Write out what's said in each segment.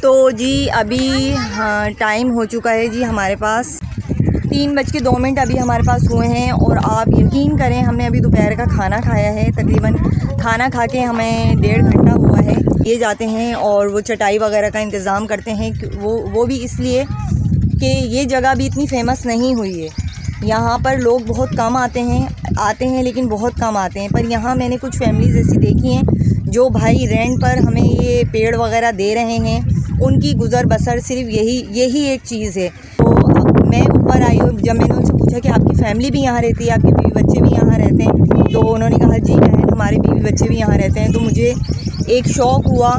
तो जी अभी हाँ टाइम हो चुका है जी हमारे पास 3:02 अभी हमारे पास हुए हैं। और आप यकीन करें हमने अभी दोपहर का खाना खाया है। तकरीबन खाना खा के हमें 1.5 घंटा हुआ है। ये जाते हैं और वो चटाई वगैरह का इंतज़ाम करते हैं। वो भी इसलिए कि ये जगह भी इतनी फ़ेमस नहीं हुई है। यहाँ पर लोग बहुत कम आते हैं लेकिन बहुत कम आते हैं। पर यहाँ मैंने कुछ फैमिलीज़ ऐसी देखी हैं जो भाई रेंट पर हमें ये पेड़ वगैरह दे रहे हैं। उनकी गुज़र बसर सिर्फ यही एक चीज़ है। तो मैं ऊपर आई और जब मैंने उनसे पूछा कि आपकी फ़ैमिली भी यहाँ रहती है, आपके बीवी बच्चे भी यहाँ रहते हैं, तो उन्होंने कहा जी बहन हमारे बीवी बच्चे भी यहाँ रहते हैं। तो मुझे एक शौक़ हुआ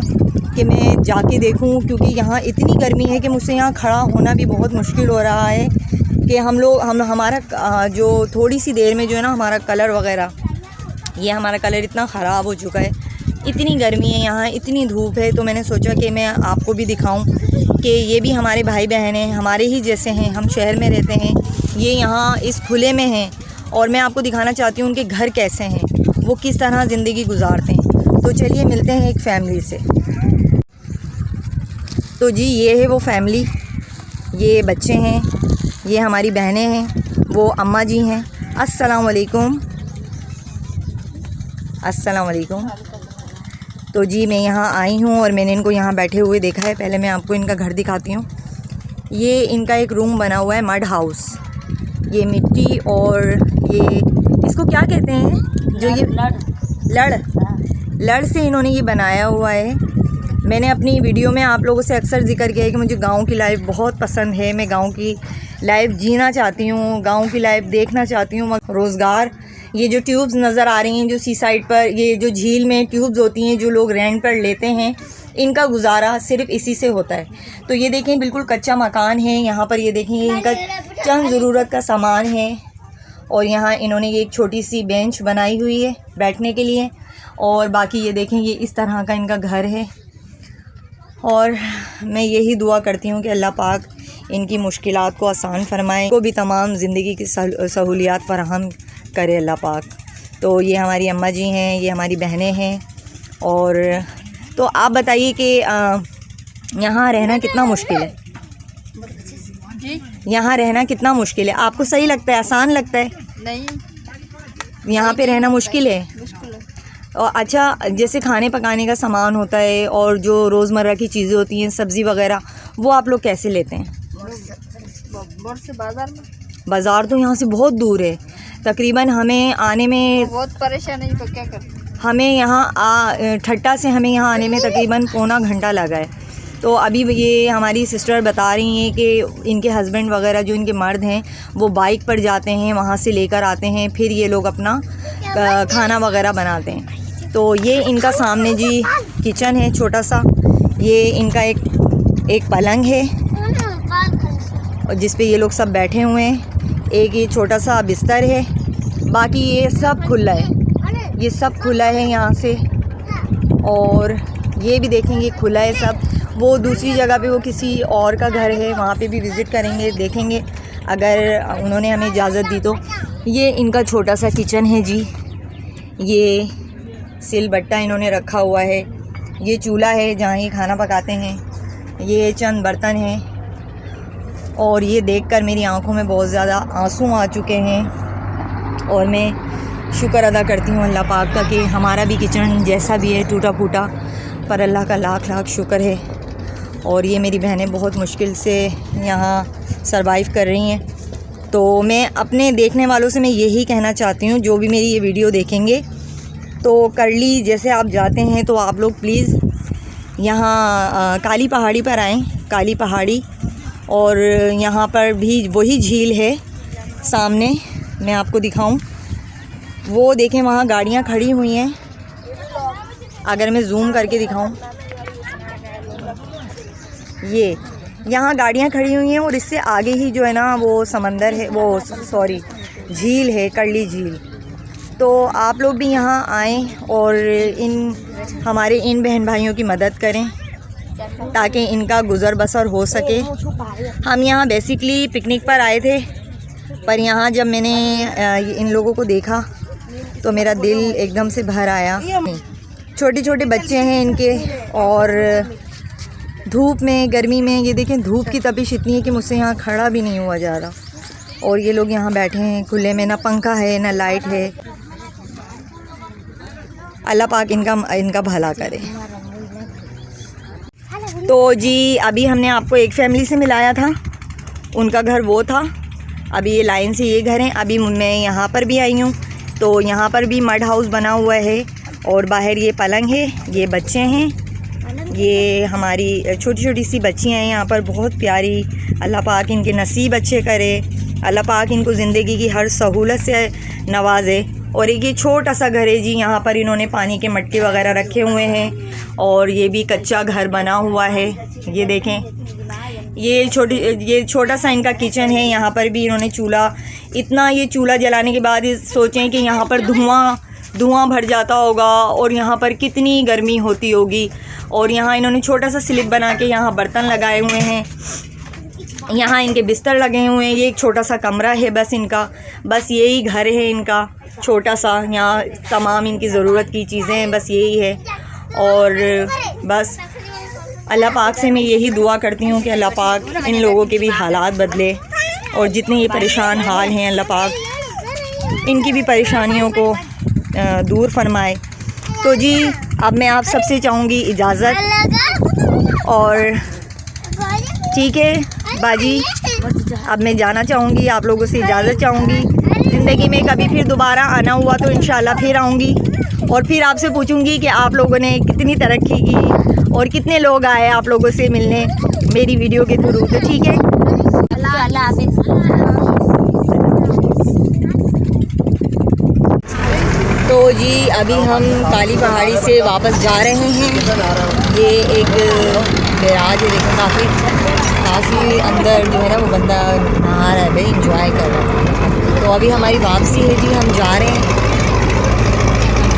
कि मैं जाके देखूं, क्योंकि यहाँ इतनी गर्मी है कि मुझसे यहाँ खड़ा होना भी बहुत मुश्किल हो रहा है कि हमारा जो थोड़ी सी देर में जो है ना हमारा कलर वगैरह ये हमारा कलर इतना ख़राब हो चुका है। इतनी गर्मी है यहाँ, इतनी धूप है। तो मैंने सोचा कि मैं आपको भी दिखाऊं कि ये भी हमारे भाई बहन हैं, हमारे ही जैसे हैं, हम शहर में रहते हैं, ये यहाँ इस खुले में हैं। और मैं आपको दिखाना चाहती हूँ उनके घर कैसे हैं, वो किस तरह ज़िंदगी गुजारते हैं। तो चलिए मिलते हैं एक फ़ैमिली से। तो जी ये है वो फैमिली, ये बच्चे हैं, ये हमारी बहनें हैं, वो अम्मा जी हैं। अस्सलाम वालेकुम। अस्सलाम वालेकुम। तो जी मैं यहाँ आई हूँ और मैंने इनको यहाँ बैठे हुए देखा है। पहले मैं आपको इनका घर दिखाती हूँ। ये इनका एक रूम बना हुआ है, मड हाउस। ये मिट्टी और ये इसको क्या कहते हैं जो ये लड़ से इन्होंने ये बनाया हुआ है। मैंने अपनी वीडियो में आप लोगों से अक्सर जिक्र किया है कि मुझे गांव की लाइफ बहुत पसंद है। मैं गांव की लाइफ जीना चाहती हूँ, गांव की लाइफ देखना चाहती हूँ। रोज़गार, ये जो ट्यूब्स नज़र आ रही हैं जो सी साइड पर, ये जो झील में ट्यूब्स होती हैं जो लोग रेंट पर लेते हैं, इनका गुजारा सिर्फ इसी से होता है। तो ये देखें बिल्कुल कच्चा मकान है यहाँ पर। ये देखें इनका चंद ज़रूरत का सामान है। और यहाँ इन्होंने ये एक छोटी सी बेंच बनाई हुई है बैठने के लिए। और बाकी ये देखें ये इस तरह का इनका घर है। और मैं यही दुआ करती हूँ कि अल्लाह पाक इनकी मुश्किलात को आसान फ़रमाए, को भी तमाम ज़िंदगी की सहूलियात फ़राहम करे अल्लाह पाक। तो ये हमारी अम्मा जी हैं, ये हमारी बहनें हैं। और तो आप बताइए कि यहाँ रहना कितना मुश्किल है? यहाँ रहना कितना मुश्किल है? आपको सही लगता है, आसान लगता है? नहीं, यहाँ पे रहना मुश्किल है। और अच्छा, जैसे खाने पकाने का सामान होता है और जो रोज़मर्रा की चीज़ें होती हैं, सब्ज़ी वगैरह, वो आप लोग कैसे लेते हैं? बाज़ार तो यहाँ से बहुत दूर है। तकरीबन हमें आने में बहुत परेशानी है। तो क्या करते? हमें यहाँ ठट्टा से हमें यहाँ आने में तकरीबन पौना घंटा लगा है। तो अभी ये हमारी सिस्टर बता रही हैं कि इनके हस्बैंड वगैरह जो इनके मर्द हैं वो बाइक पर जाते हैं, वहाँ से लेकर आते हैं, फिर ये लोग अपना खाना वगैरह बनाते हैं। तो ये इनका सामने जी किचन है छोटा सा। ये इनका एक पलंग है और जिस पे ये लोग सब बैठे हुए हैं। एक ये छोटा सा बिस्तर है। बाकी ये सब खुला है, ये सब खुला है यहाँ से। और ये भी देखेंगे खुला है सब। वो दूसरी जगह पे वो किसी और का घर है, वहाँ पे भी विज़िट करेंगे, देखेंगे अगर उन्होंने हमें इजाज़त दी तो। ये इनका छोटा सा किचन है जी। ये सिल बट्टा इन्होंने रखा हुआ है। ये चूल्हा है जहाँ ये खाना पकाते हैं। ये चंद बर्तन हैं। और ये देखकर मेरी आंखों में बहुत ज़्यादा आंसू आ चुके हैं। और मैं शुक्र अदा करती हूँ अल्लाह पाक का कि हमारा भी किचन जैसा भी है टूटा फूटा, पर अल्लाह का लाख लाख शुक्र है। और ये मेरी बहनें बहुत मुश्किल से यहाँ सरवाइव कर रही हैं। तो मैं अपने देखने वालों से मैं यही कहना चाहती हूँ, जो भी मेरी ये वीडियो देखेंगे, तो करली जैसे आप जाते हैं तो आप लोग प्लीज़ यहाँ काली पहाड़ी पर आएँ, काली पहाड़ी। और यहाँ पर भी वही झील है सामने, मैं आपको दिखाऊं। वो देखें वहाँ गाड़ियाँ खड़ी हुई हैं। अगर मैं जूम करके दिखाऊं, ये यहाँ गाड़ियाँ खड़ी हुई हैं और इससे आगे ही जो है ना वो समंदर है, वो सॉरी झील है, करली झील। तो आप लोग भी यहाँ आएँ और हमारे इन बहन भाइयों की मदद करें ताकि इनका गुज़र बसर हो सके। हम यहाँ बेसिकली पिकनिक पर आए थे, पर यहाँ जब मैंने इन लोगों को देखा तो मेरा दिल एकदम से भर आया। छोटे छोटे बच्चे हैं इनके। और धूप में, गर्मी में, ये देखें धूप की तपिश इतनी है कि मुझसे यहाँ खड़ा भी नहीं हुआ जा रहा। और ये लोग यहाँ बैठे हैं खुले में, ना पंखा है ना लाइट है। अल्लाह पाक इनका भला करे। तो जी अभी हमने आपको एक फैमिली से मिलाया था, उनका घर वो था। अभी ये लाइन से ये घर हैं। अभी मैं यहाँ पर भी आई हूँ, तो यहाँ पर भी मड हाउस बना हुआ है और बाहर ये पलंग है, ये बच्चे हैं, ये हमारी छोटी छोटी सी बच्चियाँ हैं यहाँ पर, बहुत प्यारी। अल्लाह पाक इनके नसीब अच्छे करे, अल्लाह पाक इनको ज़िंदगी की हर सहूलत से नवाजे। और एक ये छोटा सा घर है जी, यहाँ पर इन्होंने पानी के मटके वगैरह रखे हुए हैं और ये भी कच्चा घर बना हुआ है। ये देखें ये छोटा सा इनका किचन है। यहाँ पर भी इन्होंने चूल्हा, इतना ये चूल्हा जलाने के बाद ये सोचें कि यहाँ पर धुआं भर जाता होगा और यहाँ पर कितनी गर्मी होती होगी। और यहाँ इन्होंने छोटा सा स्लिप बना के यहाँ बर्तन लगाए हुए हैं, यहाँ इनके बिस्तर लगे हुए हैं। ये एक छोटा सा कमरा है बस इनका, बस यही घर है इनका छोटा सा। यहाँ तमाम इनकी ज़रूरत की चीज़ें हैं, बस यही है। और बस अल्लाह पाक से मैं यही दुआ करती हूँ कि अल्लाह पाक इन लोगों के भी हालात बदले और जितने ये परेशान हाल हैं अल्लाह पाक इनकी भी परेशानियों को दूर फरमाए। तो जी अब मैं आप सबसे चाहूँगी इजाज़त। और ठीक है बाजी, अब मैं जाना चाहूँगी, आप लोगों से इजाज़त चाहूँगी। ज़िंदगी में कभी फिर दोबारा आना हुआ तो इंशाल्लाह फिर आऊँगी और फिर आपसे पूछूँगी कि आप लोगों ने कितनी तरक्की की और कितने लोग आए आप लोगों से मिलने मेरी वीडियो के थ्रू। तो ठीक है, अल्लाह हाफ़िज़। तो जी अभी हम काली पहाड़ी से वापस जा रहे हैं। ये एक बैराज है, देखो काफ़ी अंदर जो है ना वो बंदा नहा रहा है भाई, इंजॉय कर रहा है। तो अभी हमारी वापसी है जी, हम जा रहे हैं।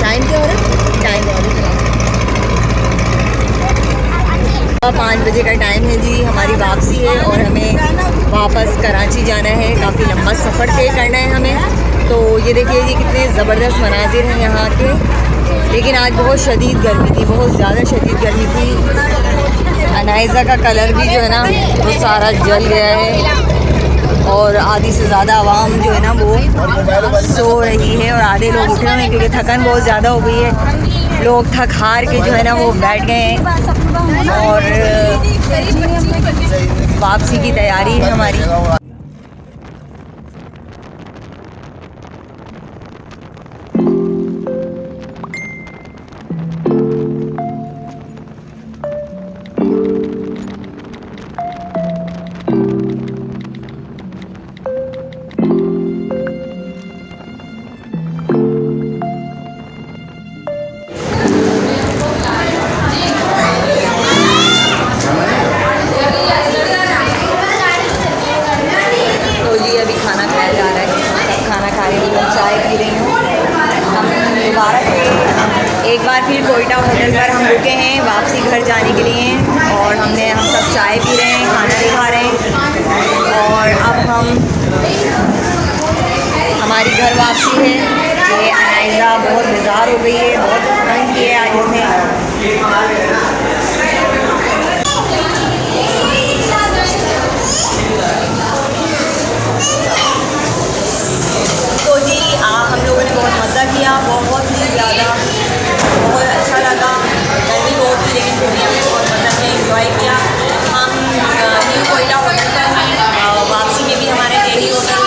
टाइम क्या हो रहा है? टाइम 5 बजे का टाइम है जी, हमारी वापसी है और हमें वापस कराची जाना है। काफ़ी लंबा सफ़र तय करना है हमें। तो ये देखिए जी कितने ज़बरदस्त मनाजिर हैं यहाँ के। लेकिन आज बहुत शदीद गर्मी थी, बहुत ज़्यादा शदीद गर्मी थी। अनाइज़ा का कलर भी जो है ना वो सारा जल गया है और आधी से ज़्यादा आवाम जो है ना वो सो रही है और आधे लोग उठे हुए हैं क्योंकि थकान बहुत ज़्यादा हो गई है। लोग थक हार के जो है ना वो बैठ गए हैं और वापसी की तैयारी है हमारी। एक बार फिर कोयटा होटल पर हम रुके हैं वापसी घर जाने के लिए और हम सब चाय पी रहे हैं, खाना भी खा रहे हैं और अब हम हमारी घर वापसी है। ये अनाइज़ा बहुत बेजार हो गई है, बहुत तंग की है आज इसने। तो जी हम लोगों ने बहुत मज़ा किया, बहुत ही ज़्यादा, बहुत अच्छा लगा। गर्मी बहुत थी लेकिन फिर हमने बहुत मज़ा किया, एंजॉय किया। हम न्यू कोयटा होटल पर हैं, वापसी में भी हमारे डेली होटल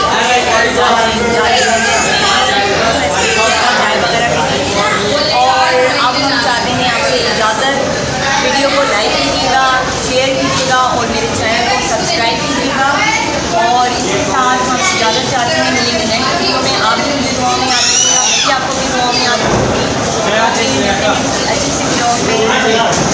चाय वगैरह पी और अब हम चाहते हैं आपसे इजाज़त। वीडियो को लाइक कीजिएगा, शेयर कीजिएगा और मेरे चैनल को सब्सक्राइब कीजिएगा। और इसके साथ हम इजाज़त चाहते हैं, मिलेंगे नेक्स्ट वीडियो में। आप भी मुझे दुआ में याद रखिएगा, मैं भी आपको भी दुआ में याद रखूँगी। अच्छी सी वीडियो में